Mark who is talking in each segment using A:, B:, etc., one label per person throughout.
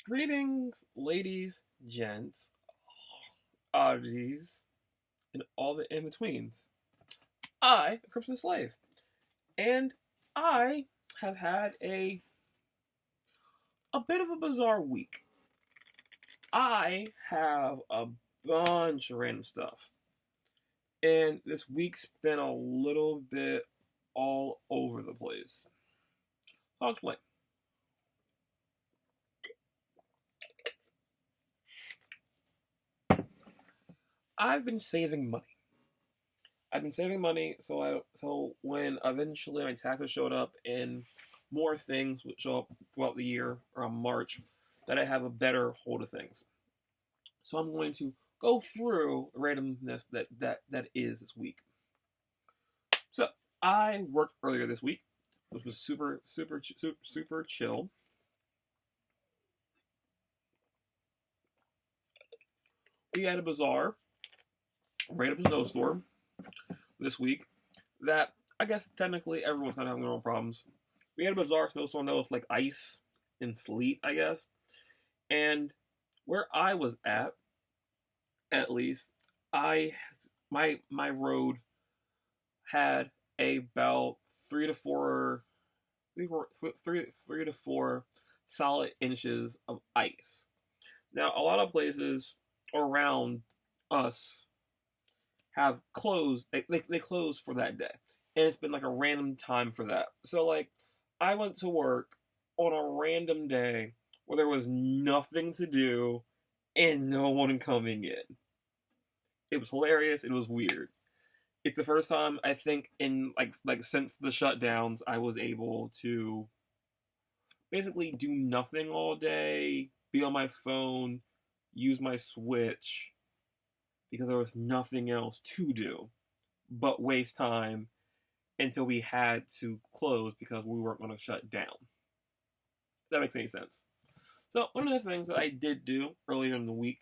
A: Greetings, ladies, gents, oddities, and all the in-betweens. I am CrimsonSlave, and I have had a bit of a bizarre week. I have a bunch of random stuff, and this week's been a little bit all over the place. I'll explain. I've been saving money. I've been saving money so when eventually my taxes showed up and more things would show up throughout the year around March, that I have a better hold of things. So I'm going to go through randomness that is this week. So I worked earlier this week, which was super chill. We had a bizarre random snowstorm this week that I guess technically everyone's kind of having their own problems. We had a bizarre snowstorm that was like ice and sleet, I guess. And where I was at least, I my road had about three to four solid inches of ice. Now, a lot of places around us have closed. They closed for that day, and it's been like a random time for that. So like, I went to work on a random day where there was nothing to do and no one coming in. It was hilarious. It was weird. It's the first time I think in like since the shutdowns I was able to basically do nothing all day, be on my phone, use my Switch, because there was nothing else to do but waste time until we had to close because we weren't going to shut down. If that makes any sense. So one of the things that I did do earlier in the week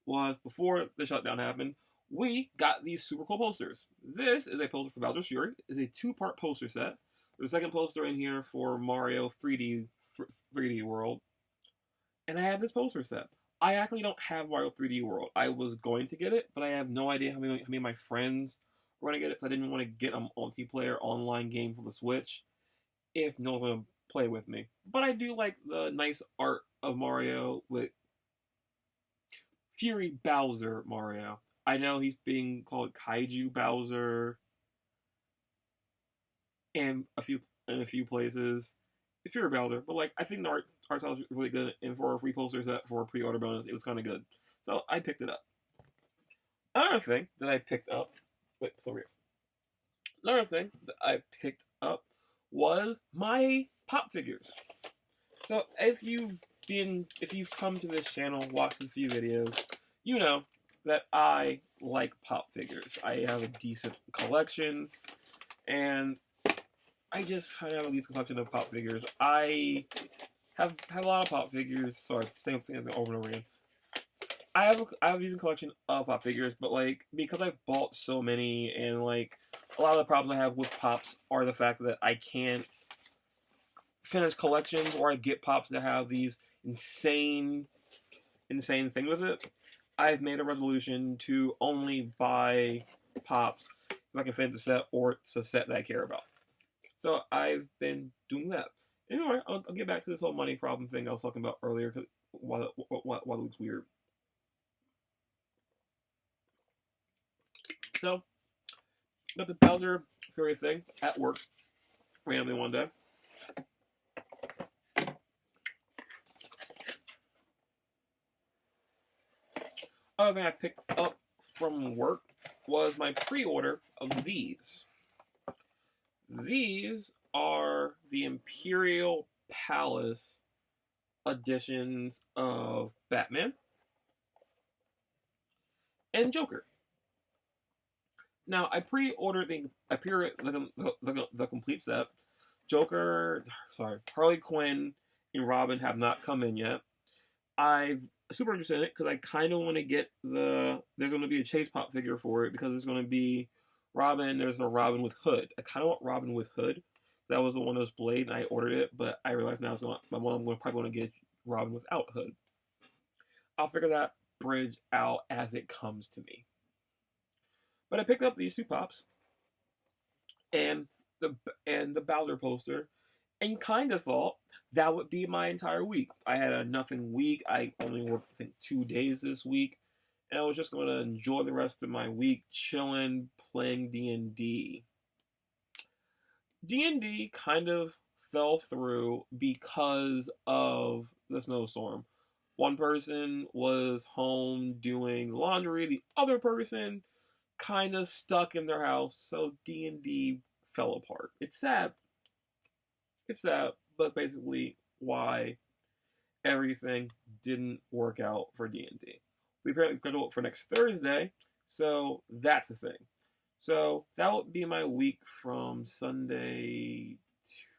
A: was, before the shutdown happened, we got these super cool posters. This is a poster for Bowser's Fury. It's a two-part poster set. There's a second poster in here for Mario 3D World. And I have this poster set. I actually don't have Mario 3D World. I was going to get it, but I have no idea how many of my friends were going to get it, so I didn't want to get a multiplayer online game for the Switch if no one's going to play with me. But I do like the nice art of Mario with Fury Bowser Mario. I know he's being called Kaiju Bowser in a few places. Fury Bowser, but like, I think the art style is really good, and for a free poster set for a pre-order bonus, it was kind of good. So I picked it up. Another thing that I picked up, Another thing that I picked up was my pop figures. So if you've come to this channel, watched a few videos, you know that I like pop figures. I have a decent collection, and I just kind of have a decent collection of pop figures. I have a lot of pop figures. Sorry, saying over and over again. I have a decent collection of pop figures, but like, because I've bought so many, and like, a lot of the problems I have with pops are the fact that I can't finish collections, or I get pops that have these insane thing with it. I've made a resolution to only buy pops if I can finish the set, or it's a set that I care about. So I've been doing that. Anyway, I'll get back to this whole money problem thing I was talking about earlier, while it looks weird. So, got the Bowser Fury thing at work randomly one day. Other thing I picked up from work was my pre-order of these. These are the Imperial Palace editions of Batman and Joker. Now, I pre-ordered the complete set. Harley Quinn and Robin have not come in yet. I'm super interested in it because I kind of want to get there's going to be a Chase Pop figure for it, because there's going to be Robin. There's no Robin with Hood. I kind of want Robin with Hood. That was the one that was Blade, and I ordered it, but I realized now I'm probably going to get Robin without Hood. I'll figure that bridge out as it comes to me. But I picked up these two pops and the Bowser poster, and kind of thought that would be my entire week. I had a nothing week. I only worked, I think, 2 days this week, and I was just going to enjoy the rest of my week chilling, playing D&D. D&D kind of fell through because of the snowstorm. One person was home doing laundry, the other person kind of stuck in their house, so D&D fell apart. It's sad. It's sad, but basically why everything didn't work out for D&D. We apparently scheduled it for next Thursday, so that's the thing. So that would be my week from Sunday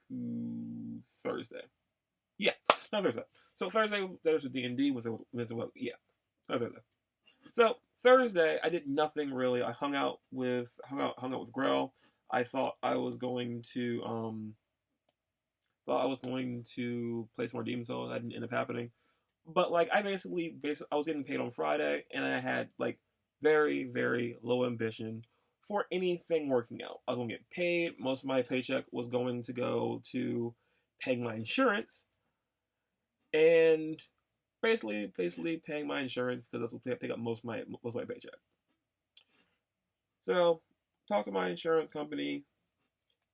A: to Thursday. Yeah, not Thursday. So Thursday was D&D. Was yeah, Thursday. So Thursday I did nothing really. I hung out with Grell. I thought I was going to play some more Demon Souls. That didn't end up happening. But like I basically I was getting paid on Friday, and I had like very, very low ambition for anything working out. I was gonna get paid. Most of my paycheck was going to go to paying my insurance, and basically paying my insurance because that's what pick up most of my paycheck. So talked to my insurance company,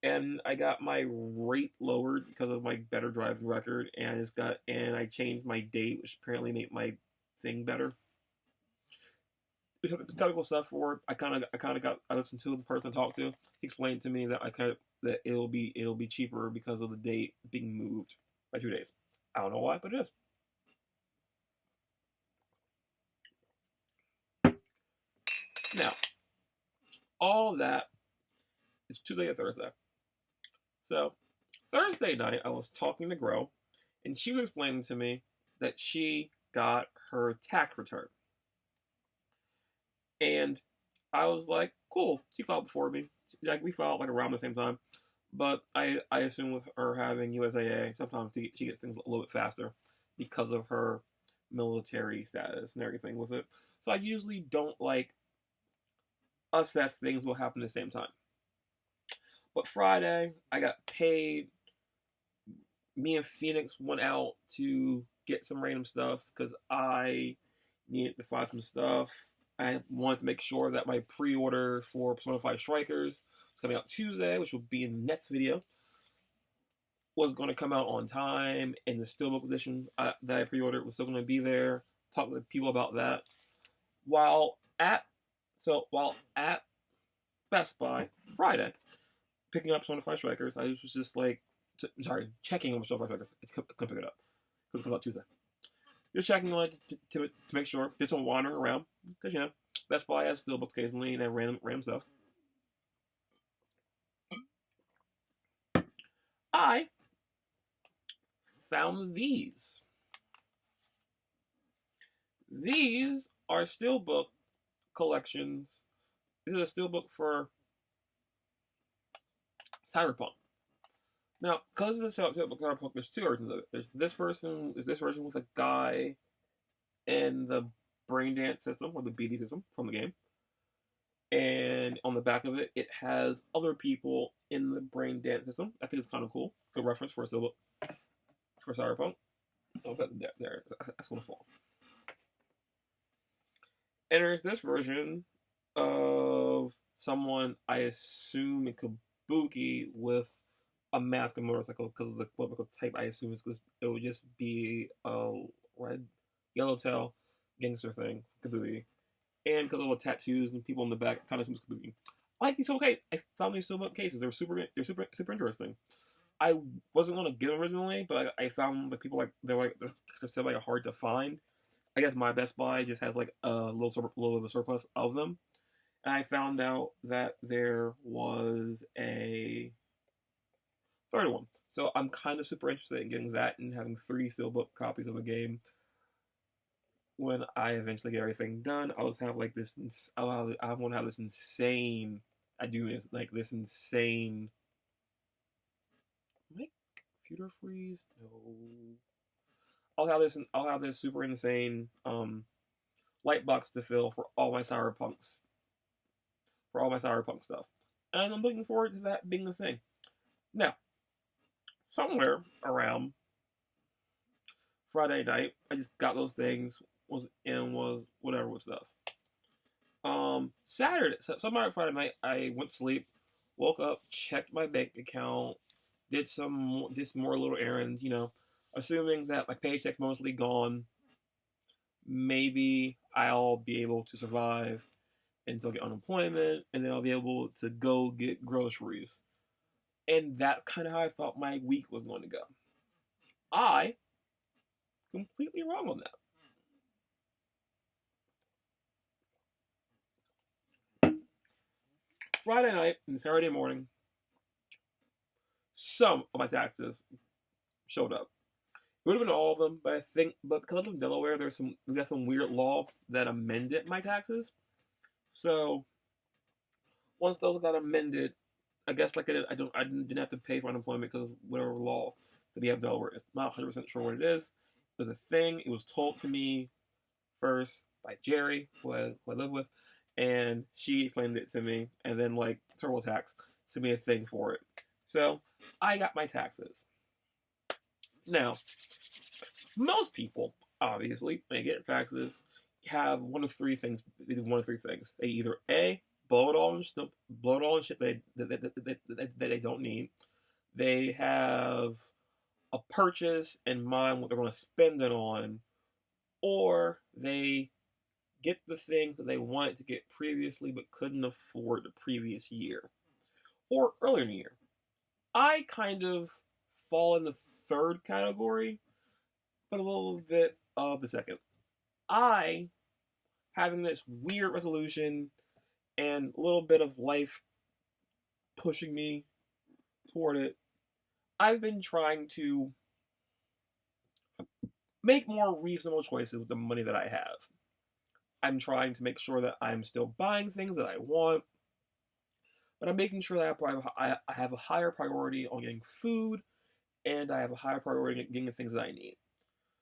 A: and I got my rate lowered because of my better driving record, and I changed my date, which apparently made my thing better. The technical stuff for it, I listened to the person I talked to. He explained to me that that it'll be cheaper because of the date being moved by 2 days. I don't know why, but it is. Now, all of that is Tuesday and Thursday. So, Thursday night, I was talking to Grow, and she was explaining to me that she got her tax return. And I was like, cool. She filed before me. Like, we filed like around the same time. But I assume with her having USAA, sometimes she gets things a little bit faster because of her military status and everything with it. So I usually don't like assess things will happen at the same time. But Friday, I got paid. Me and Phoenix went out to get some random stuff because I needed to find some stuff. I wanted to make sure that my pre-order for Persona 5 Strikers coming out Tuesday, which will be in the next video, was going to come out on time, and the Steelbook edition that I pre-ordered was still going to be there. Talk to people about that. While at Best Buy Friday, picking up Persona 5 Strikers, I was just like, checking on Persona 5 Strikers. It's going to pick it up because it comes out Tuesday. Just checking on it to make sure. Did some wandering around because Best Buy has Steelbooks occasionally and random stuff. I found these. These are Steelbook collections. This is a Steelbook for Cyberpunk. Now, because of the Steelbook Cyberpunk, there's two versions of it. There's this version with a guy and the brain dance system, or the BD system from the game. And on the back of it, it has other people in the brain dance system. I think it's kind of cool. Good reference for a Steelbook for Cyberpunk. Oh, there. That's going to fall. And there's this version of someone, I assume, in Kabuki with a mask and motorcycle because of the political type. I assume it's because it would just be a red, yellow tail gangster thing, Kabuki. And because of the tattoos and people in the back, kind of seems Kabuki. I like these Steelbook. I found these Steelbook cases. They're super interesting. I wasn't going to get them originally, but I found that people they're said like hard to find. I guess my Best Buy just has like a little of a surplus of them, and I found out that there was a third one. So I'm kind of super interested in getting that and having 3 Steelbook copies of a game. When I eventually get everything done, I'll just have like this. I want to have this insane. I do this like this insane. My computer freeze? No. I'll have this super insane light box to fill for all my cyberpunk stuff, and I'm looking forward to that being the thing. Now, somewhere around Friday night, I just got those things, was whatever with stuff. Saturday, sometime Friday night, I went to sleep, woke up, checked my bank account, did some more little errands, assuming that my paycheck's mostly gone. Maybe I'll be able to survive until I get unemployment, and then I'll be able to go get groceries. And that's kind of how I thought my week was going to go. I completely wrong on that. Friday night and Saturday morning, some of my taxes showed up. It would have been all of them, but because I live in Delaware, we got some weird law that amended my taxes. So once those got amended, I guess I didn't have to pay for unemployment because of whatever law that we have in Delaware. It's not 100% sure what it is. It was a thing. It was told to me first by Jerry, who I live with, and she explained it to me, and then TurboTax sent me a thing for it. So I got my taxes. Now, most people, obviously, when they get their taxes, have one of three things. They do one of three things. They either A, blow it all in shit that they don't need. They have a purchase in mind what they're going to spend it on, or they get the thing that they wanted to get previously but couldn't afford the previous year or earlier in the year. I kind of fall in the third category, but a little bit of the second. I, having this weird resolution and a little bit of life pushing me toward it, I've been trying to make more reasonable choices with the money that I have. I'm trying to make sure that I'm still buying things that I want, but I'm making sure that I have a higher priority on getting food, and I have a higher priority on getting the things that I need.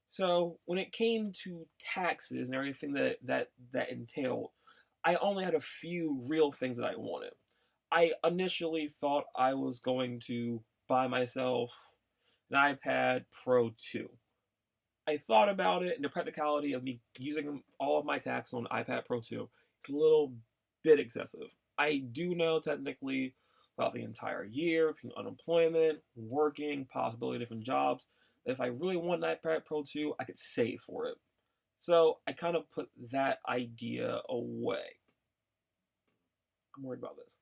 A: So when it came to taxes and everything that entailed, I only had a few real things that I wanted. I initially thought I was going to buy myself an iPad Pro 2. I thought about it, and the practicality of me using all of my tax on iPad Pro 2 is a little bit excessive. I do know technically about the entire year, between unemployment, working, possibility of different jobs, that if I really want an iPad Pro 2, I could save for it. So I kind of put that idea away. I'm worried about this.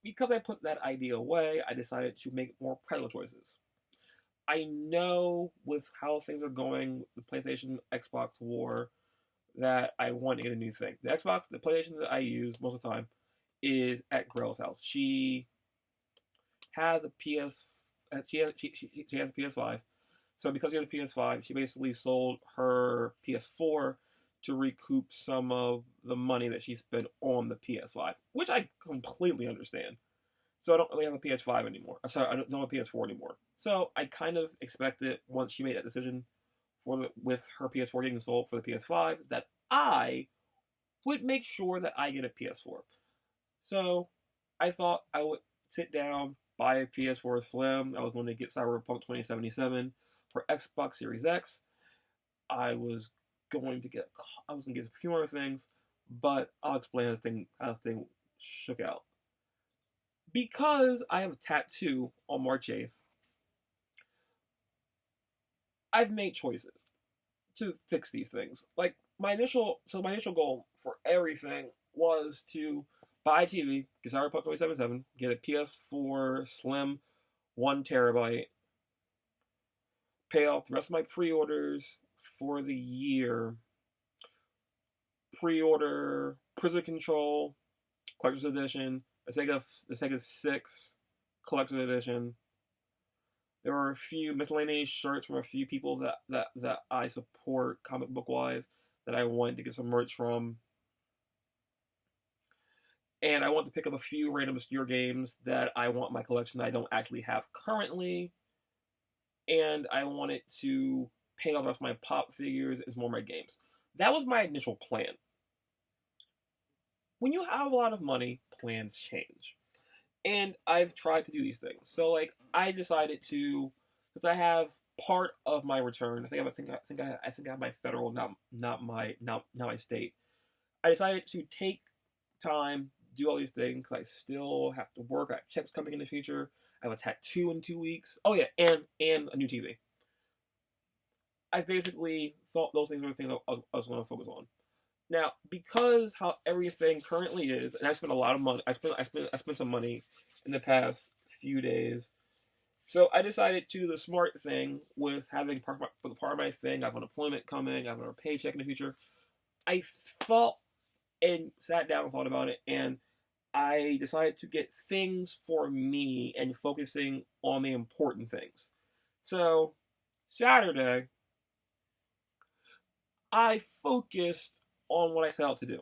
A: Because I put that idea away, I decided to make more practical choices. I know with how things are going, the PlayStation Xbox war, that I want to get a new thing. The PlayStation that I use most of the time is at Grell's house. She has a she has a PS5. So because she has a PS5, she basically sold her PS4 to recoup some of the money that she spent on the PS5, which I completely understand. So I don't really have a PS5 anymore. Sorry, I don't have a PS4 anymore. So I kind of expected once she made that decision with her PS4 getting sold for the PS5 that I would make sure that I get a PS4. So I thought I would sit down, buy a PS4 Slim. I was going to get Cyberpunk 2077 for Xbox Series X. I was going to get a few more things, but I'll explain how the thing shook out. Because I have a tattoo on March 8th, I've made choices to fix these things. Like my initial goal for everything was to buy a TV, get Cyberpunk 2077, get a PS4 Slim 1 terabyte, pay off the rest of my pre-orders for the year, pre-order Prison Control Collector's Edition, the Sega 6 Collector's Edition. There were a few miscellaneous shirts from a few people that I support comic book wise that I wanted to get some merch from. And I want to pick up a few random obscure games that I want in my collection that I don't actually have currently. and I wanted to pay off the rest of my pop figures and more of my games. That was my initial plan. When you have a lot of money, plans change. And I've tried to do these things. So like I decided to, because I have part of my return. I think I have my federal, not my state. I decided to take time, do all these things. I still have to work. I have checks coming in the future. I have a tattoo in 2 weeks. Oh yeah, and a new TV. I basically thought those things were the things I was going to focus on. Now, because how everything currently is, and I spent a lot of money. I spent some money in the past few days. So I decided to do the smart thing with having part of my thing. I have unemployment coming. I have another paycheck in the future. I thought and sat down and thought about it, and I decided to get things for me and focusing on the important things. So Saturday, I focused on what I set out to do.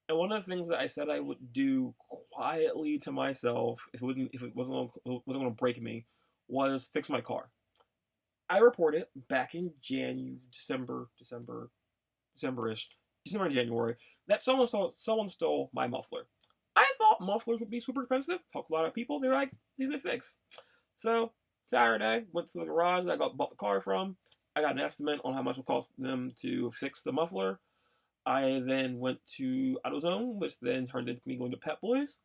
A: And one of the things that I said I would do quietly to myself, if it wasn't going to break me, was fix my car. I reported back in December-ish, December and January, that someone stole my muffler. I thought mufflers would be super expensive. Talked to a lot of people. They're like, these are fixed. So Saturday, went to the garage that I bought the car from. I got an estimate on how much it would cost them to fix the muffler. I then went to AutoZone, which then turned into me going to Pep Boys,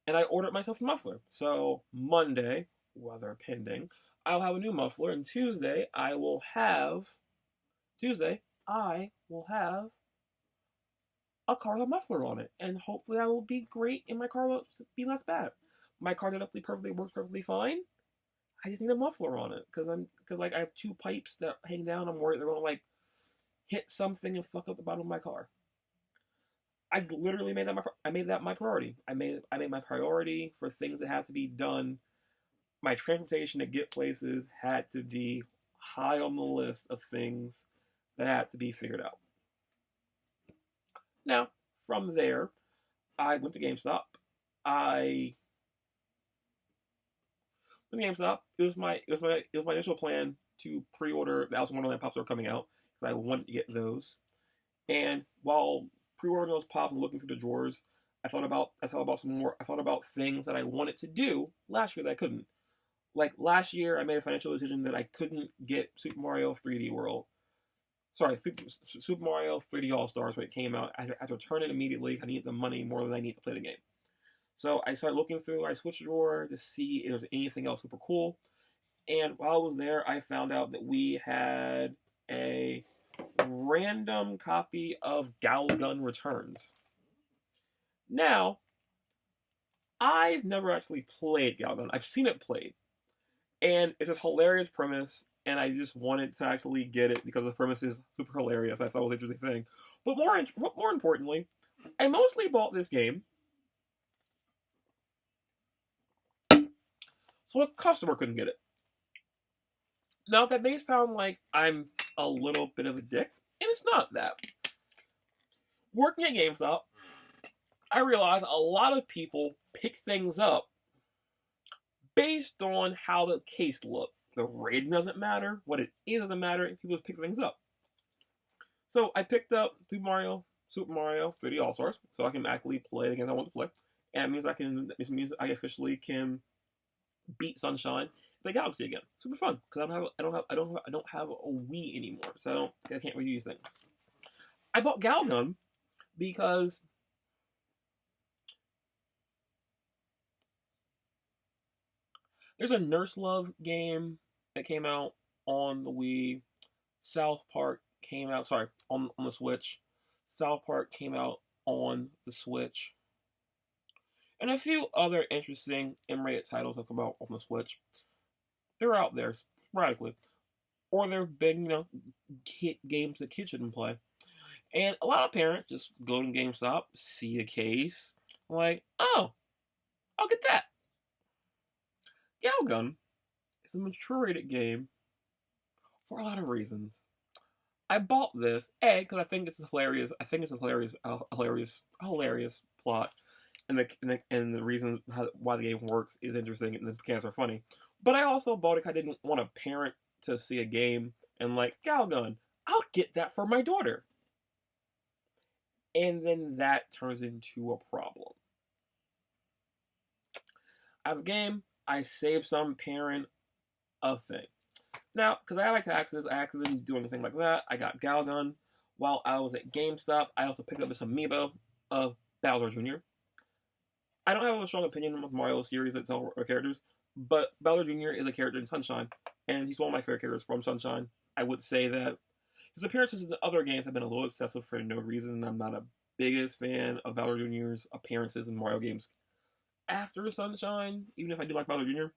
A: and I ordered myself a muffler. So Monday, weather pending, I'll have a new muffler, and Tuesday I will have a car with a muffler on it, and hopefully that will be great, and my car will be less bad. My car works perfectly fine. I just need a muffler on it because I have two pipes that hang down. I'm worried they're gonna hit something and fuck up the bottom of my car. I literally made that my priority. I made my priority for things that have to be done. My transportation to get places had to be high on the list of things that had to be figured out. Now, from there, I went to GameStop. It was my initial plan to pre-order the Alice in Wonderland pops that were coming out because I wanted to get those. And while pre-ordering those pops and looking through the drawers, I thought about things that I wanted to do last year that I couldn't. Like last year, I made a financial decision that I couldn't get Super Mario 3D World. Sorry, Super Mario 3D All Stars when it came out. I had to return it immediately. I needed the money more than I need to play the game. So I started looking through my Switch drawer to see if there was anything else super cool. And while I was there, I found out that we had a random copy of Galgun Returns. Now, I've never actually played Galgun. I've seen it played. And it's a hilarious premise, and I just wanted to actually get it because the premise is super hilarious. I thought it was an interesting thing. But more importantly, I mostly bought this game so a customer couldn't get it. Now, that may sound like I'm a little bit of a dick, and it's not that. Working at GameStop, I realized a lot of people pick things up based on how the case looked. The rating doesn't matter. What it is doesn't matter. People just pick things up. So I picked up Super Mario 3D All Stars, so I can actually play the games I want to play. And it means I officially can beat Sunshine the Galaxy again. Super fun because I don't have a Wii anymore, so I can't really use things. I bought Galgun because there's a Nurse Love game that came out on the Wii. South Park came out, on the Switch. South Park came out on the Switch. And a few other interesting M-rated titles that come out on the Switch. They're out there sporadically. Or they've been, games that kids shouldn't play. And a lot of parents just go to GameStop, see a case, like, oh, I'll get that. Galgun is a mature-rated game for a lot of reasons. I bought this, because I think it's hilarious. I think it's a hilarious plot, and the reason why the game works is interesting, and the mechanics are funny. But I also bought it because I didn't want a parent to see a game and like, Galgun, I'll get that for my daughter. And then that turns into a problem. I have a game, I save some parent a thing. Now, because I have my taxes, I actually didn't do anything like that. I got Galgun. While I was at GameStop, I also picked up this amiibo of Bowser Jr. I don't have a strong opinion of Mario series itself or characters, but Bowser Jr. is a character in Sunshine, and he's one of my favorite characters from Sunshine. I would say that his appearances in the other games have been a little excessive for no reason. I'm not a biggest fan of Bowser Jr.'s appearances in Mario games after Sunshine, even if I do like Bowser Jr.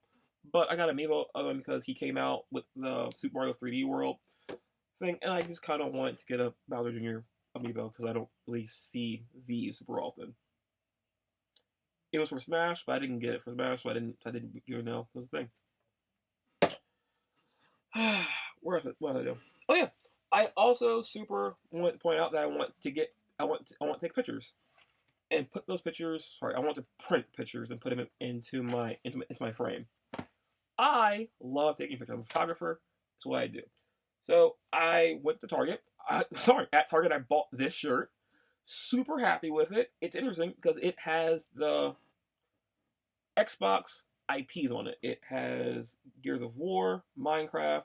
A: But I got amiibo of him because he came out with the Super Mario 3D World thing, and I just kind of wanted to get a Bowser Jr. amiibo because I don't really see these super often. It was for Smash, but I didn't get it for Smash, so I didn't even know it was a thing. Where is it? What did I do? Oh yeah, I also super want to point out that I want to take pictures and put those pictures. Sorry, I want to print pictures and put them into my frame. I love taking pictures. I'm a photographer. That's what I do. So I went to Target. At Target, I bought this shirt. Super happy with it. It's interesting because it has the Xbox IPs on it. It has Gears of War, Minecraft,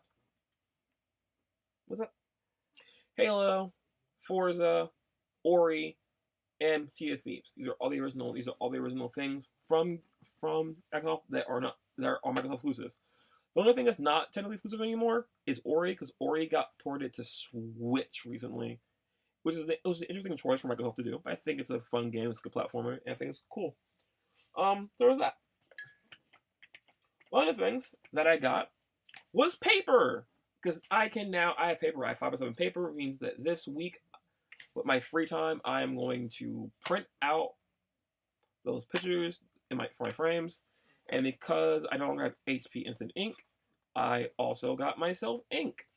A: what's that? Halo, Forza, Ori, and Sea of Thieves. These are all the original things from Microsoft that are Microsoft exclusives. The only thing that's not technically exclusive anymore is Ori, because Ori got ported to Switch recently, which it was an interesting choice for Microsoft to do. But I think it's a fun game. It's a good platformer, and I think it's cool. There was that. One of the things that I got was paper, because I have paper. I have 5x7 paper. It means that this week, with my free time, I am going to print out those pictures for my frames. And because I no longer have HP Instant Ink, I also got myself ink.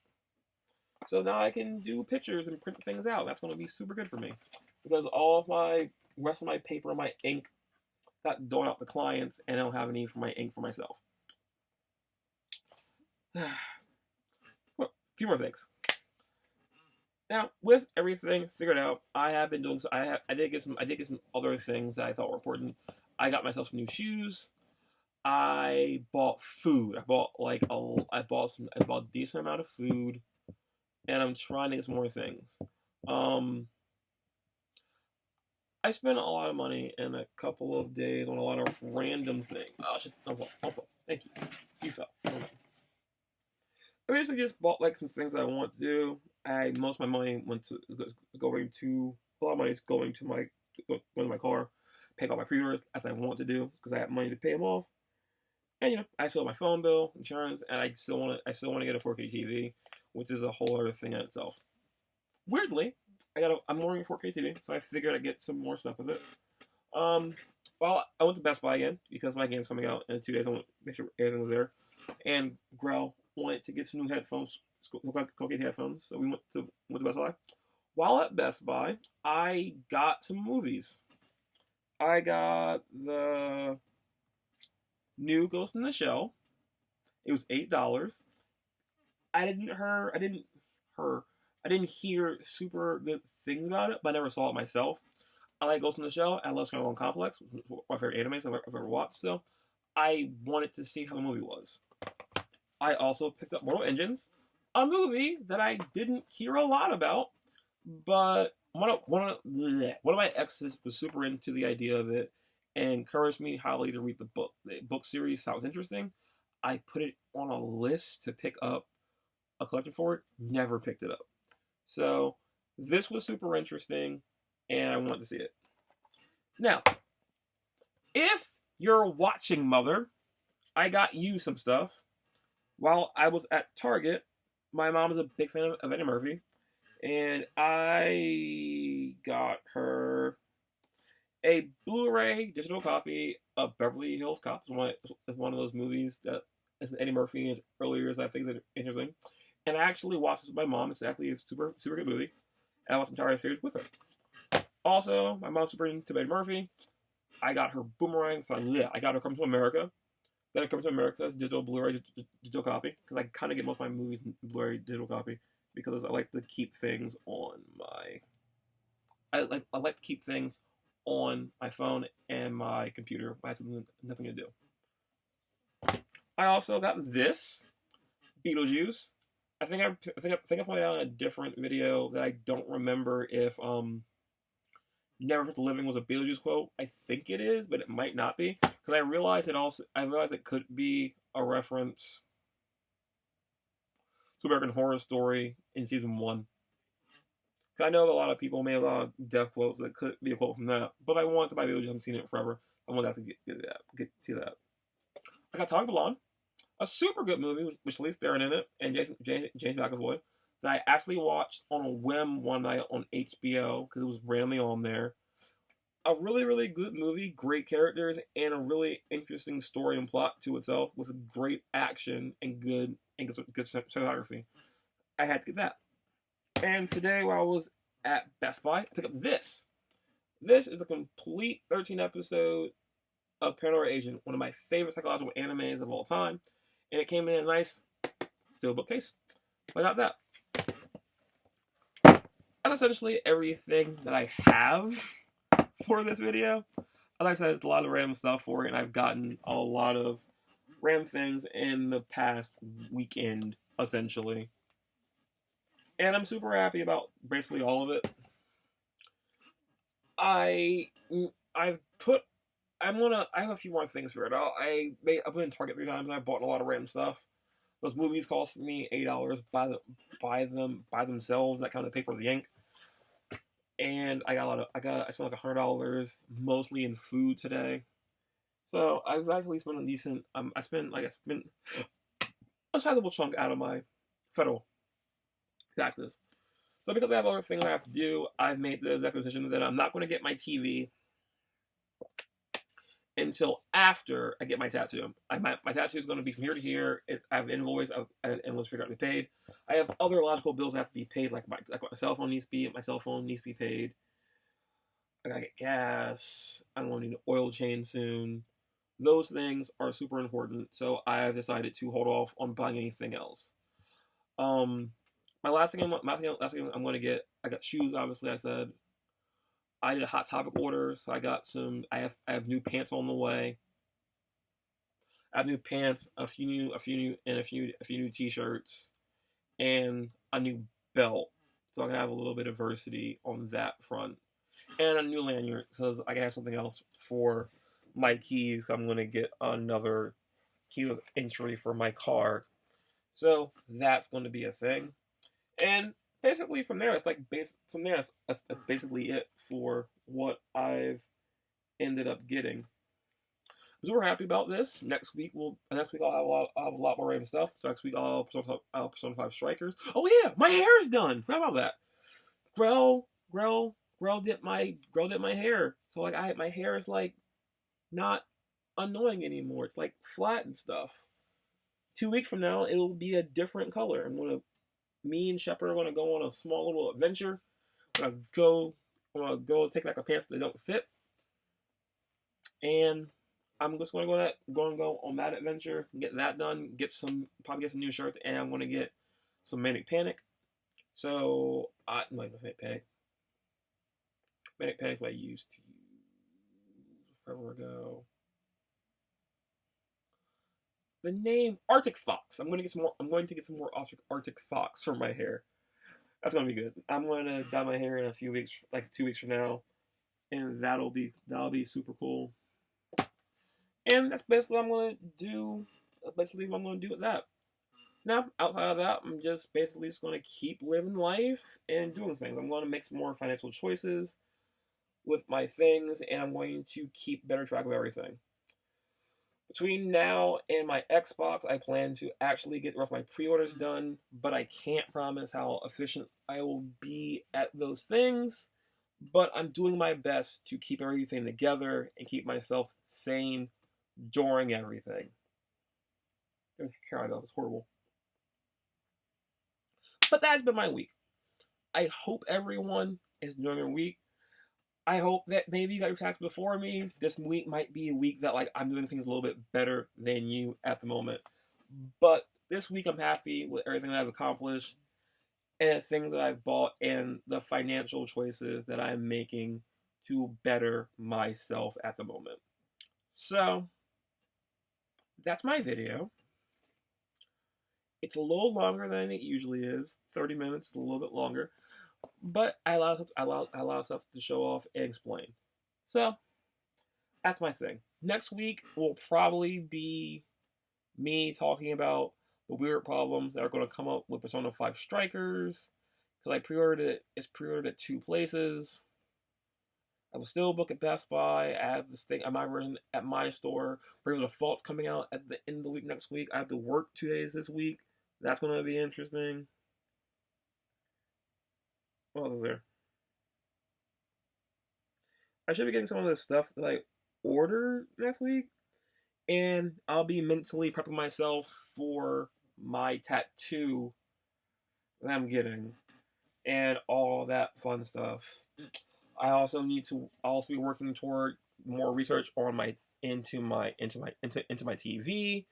A: So now I can do pictures and print things out. That's going to be super good for me, because all of my rest of my paper and my ink got going out to clients, and I don't have any for my ink for myself. Well, a few more things. Now, with everything figured out, I have been doing. So I did get some other things that I thought were important. I got myself some new shoes. I bought food. I bought a decent amount of food, and I'm trying to get some more things. I spent a lot of money in a couple of days on a lot of random things. Oh shit! Don't fall. Thank you. You fell. I basically just bought like some things that I want to do. Most of my money a lot of money is going to my car, paying off my pre-orders as I want to do, because I have money to pay them off. And I still have my phone bill, insurance, and I still want to get a 4K TV, which is a whole other thing in itself. Weirdly, I'm ordering a 4K TV, so I figured I'd get some more stuff with it. Well, I went to Best Buy again because my game's coming out in 2 days. I want to make sure everything was there. And Grell wanted to get some new headphones, 4K headphones, so we went to Best Buy. While at Best Buy, I got some movies. I got the new Ghost in the Shell. It was $8. I didn't hear super good things about it, but I never saw it myself. I like Ghost in the Shell. I love Skeleton Complex, my favorite animes I've ever watched. So I wanted to see how the movie was. I also picked up Mortal Engines, a movie that I didn't hear a lot about, but one of my exes was super into the idea of it and encouraged me highly to read the book. The book series sounds interesting. I put it on a list to pick up a collection for it. Never picked it up. So this was super interesting, and I wanted to see it. Now, if you're watching, Mother, I got you some stuff. While I was at Target, my mom is a big fan of Eddie Murphy, and I got her a Blu-ray digital copy of Beverly Hills Cop. It's one of those movies that Eddie Murphy in his earlier years I think is interesting. And I actually watched this with my mom. It's actually a super, super good movie. And I watched the entire series with her. Also, my mom's super into Eddie Murphy. I got her Boomerang. So yeah, I got her Come to America. Then it comes to America, digital Blu-ray, digital copy, because I kind of get most of my movies in Blu-ray digital copy because I like to keep things on my. I like to keep things on my phone and my computer. I have nothing to do. I also got this Beetlejuice. I think I pointed out in a different video that I don't remember if "Never Quit the Living" was a Beetlejuice quote. I think it is, but it might not be because I realized it could be a reference to American Horror Story in season 1. I know a lot of people may have a lot of death quotes that could be a quote from that, but I want to buy Beetlejuice. I haven't seen it forever. I want to have to get to that. I got Tom DeLonge, a super good movie with Charlize Theron in it and James McAvoy that I actually watched on a whim one night on HBO because it was randomly on there. A really, really good movie, great characters, and a really interesting story and plot to itself with great action and good cinematography. I had to get that. And today, while I was at Best Buy, I picked up this. This is the complete 13 episode of Preorders Agent, one of my favorite psychological animes of all time. And it came in a nice steel bookcase. I got that. That's essentially everything that I have for this video. Like I said, it's a lot of random stuff for it, and I've gotten a lot of random things in the past weekend, essentially. And I'm super happy about basically all of it. I have a few more things figured out. I've been in Target 3 times and I bought a lot of random stuff. Those movies cost me $8 by themselves. That kind of pay for the ink. And I spent like $100 mostly in food today. So I've actually spent a decent. I spent a sizable chunk out of my federal taxes. So because I have other things I have to do, I've made the executive decision that I'm not going to get my TV until after I get my tattoo. My tattoo is going to be from here to here. I have an invoice. I have an invoice figured out to be paid. I have other logical bills that have to be paid, like my cell phone needs to be paid. I gotta get gas. I'm going to need an oil change soon. Those things are super important, so I have decided to hold off on buying anything else. My last thing I'm going to get, I got shoes, obviously, I said. I did a Hot Topic order, so I got some, I have new pants on the way. I have new pants, a few new t-shirts, and a new belt. So I can have a little bit of diversity on that front. And a new lanyard, because I can have something else for my keys. I'm going to get another key entry for my car. So that's going to be a thing. And basically from there, that's basically it for what I've ended up getting. I'm super happy about this. Next week I'll have a lot more random stuff. So next week I'll have Persona 5 Strikers. Oh yeah, my hair is done. How about that? Grell did my hair. So like my hair is like not annoying anymore. It's like flat and stuff. 2 weeks from now it'll be a different color. Me and Shepard are gonna go on a small little adventure. I'm gonna go take back a pants that don't fit. And I'm just gonna go on that adventure, get that done, probably get some new shirts, and I'm gonna get some Manic Panic. So Manic Panic I used to use forever ago. The name Arctic Fox. I'm going to get some more Arctic Fox for my hair. That's going to be good. I'm going to dye my hair in a few weeks, like 2 weeks from now, and that'll be super cool. And that's basically what I'm going to do. Basically, what I'm going to do with that. Now, outside of that, I'm just basically going to keep living life and doing things. I'm going to make some more financial choices with my things, and I'm going to keep better track of everything. Between now and my Xbox, I plan to actually get the rest of my pre-orders done, but I can't promise how efficient I will be at those things. But I'm doing my best to keep everything together and keep myself sane during everything. Here I go, it's horrible. But that's been my week. I hope everyone is enjoying their week. I hope that maybe you got your tax before me. This week might be a week that like I'm doing things a little bit better than you at the moment. But this week I'm happy with everything that I've accomplished and things that I've bought and the financial choices that I'm making to better myself at the moment. So that's my video. It's a little longer than it usually is. 30 minutes, a little bit longer. But I allow stuff to show off and explain. So that's my thing. Next week will probably be me talking about the weird problems that are going to come up with Persona 5 Strikers. Because I pre-ordered it. It's pre-ordered at 2 places. I will still book at Best Buy. I have this thing at my store. Bravely Default's coming out at the end of the week next week. I have to work 2 days this week. That's going to be interesting. What else is there? I should be getting some of this stuff that I ordered next week. And I'll be mentally prepping myself for my tattoo that I'm getting. And all that fun stuff. I also need to be working toward more research on my into my TV.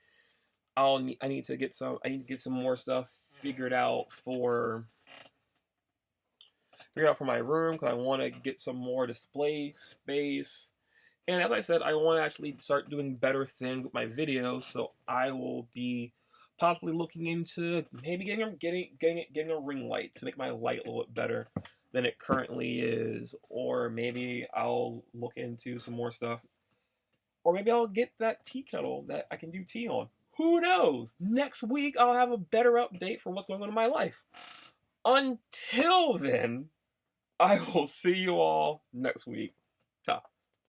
A: I need to get some more stuff figured out for my room because I want to get some more display space. And as I said, I want to actually start doing better things with my videos, so I will be possibly looking into maybe getting a ring light to make my light a little bit better than it currently is, or maybe I'll look into some more stuff, or maybe I'll get that tea kettle that I can do tea on. Who knows? Next week I'll have a better update for what's going on in my life. Until then, I will see you all next week. Ta.